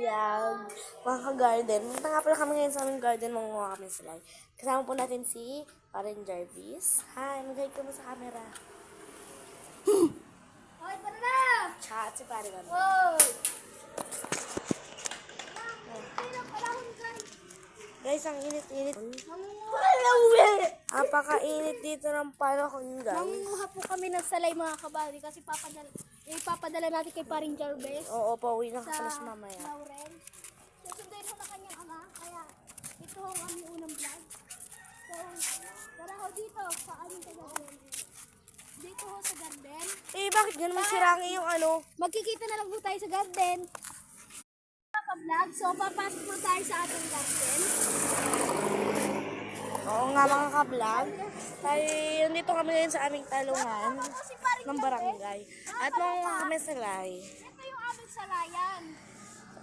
vlog, mga ka-garden. Punta nga pala kami ngayon sa aming garden, mangunguha kami sila. Kasama po natin si Parang Jarvis. Hi, mag-hi ka mo sa camera. Hoy, tara na! Chat si Parang Jarvis. Hoy! Guys, ang init-init. Mangunguha Apaka-init dito ng panahon, guys. po kami ng salay mga kabady kasi ipapadala natin kay Paring Jarvis Oo, pauwi na sa kapalas mamaya. Lauren. Susunduin ho na kanyang ama, kaya ito ang aming unang vlog. So, tara ho dito sa aming garden. Dito ho sa garden. Eh, bakit ganun sirangi yung ano? Magkikita na lang po tayo sa garden. Vlog. So, papasok po tayo sa ating garden. Oo nga mga ka-vlog. Tayo, nandito kami ngayon sa aming talungan ng barangay. At mangunguha kami salay. Ito yung aming salayan.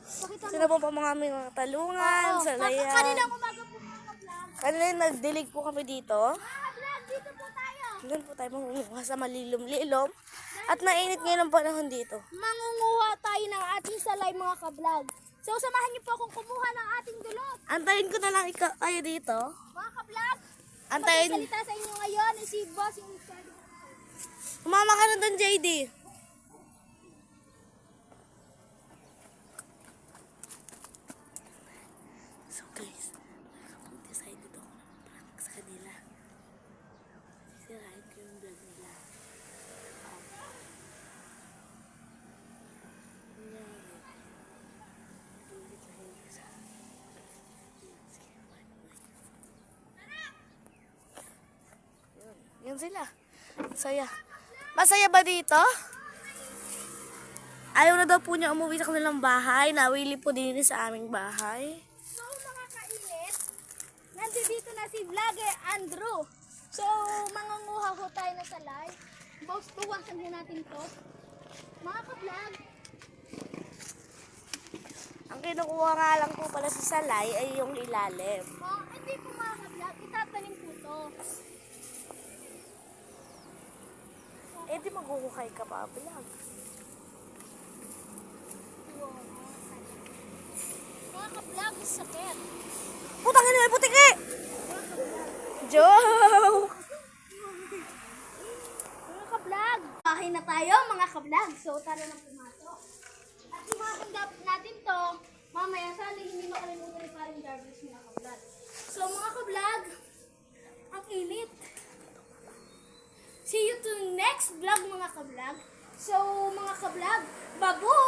Pakita mo. Sino po mga aming mga talungan, salayan. Kaninang umaga po mga vlog. Kanina nagdilig po kami dito. Mga vlog, dito po tayo. Doon po tayo mangunguha sa malilom-lilom. At mainit ngayon ang panahon dito. Mangunguha tayo ng ating salay mga ka-vlog. So, samahan niyo po akong kumuha ng ating dulot. Antayin ko na lang kayo dito. Mga ka-vlog, Antayin. magsasalita sa inyo ngayon ay si Boss yung Umama ka na doon, JD. So guys, mag-decide dito ako na mag-prank sa kanila. Sisirahin ko yung vlog nila. Yan sila. Masaya. Masaya ba dito? Ayaw na daw po niya umuwi sa kanilang bahay. Nawili po din sa aming bahay. So, mga kainit, nandito na si Vlogger Andrew. So, mangunguha ho tayo na salay. Boss, tuwasan mo natin to. Mga ka-vlog, Ang kinukuha nga lang po pala sa salay ay yung ilalim. hindi po mga ka-vlog, itatanim po to. Eh di maghuhukay ka pa, vlog. Mga ka-vlog, sakit. Putang ina, may putiki! Joke! Mga ka-vlog, bahay na tayo mga ka-vlog. So, tara na pumasok. At yung mga tanggap natin to, mamaya sana hindi makalimutan ni Paring Jarvis mga ka-vlog. So, mga ka-vlog, ang init. See you to next vlog mga ka-vlog. So, mga ka-vlog, babu!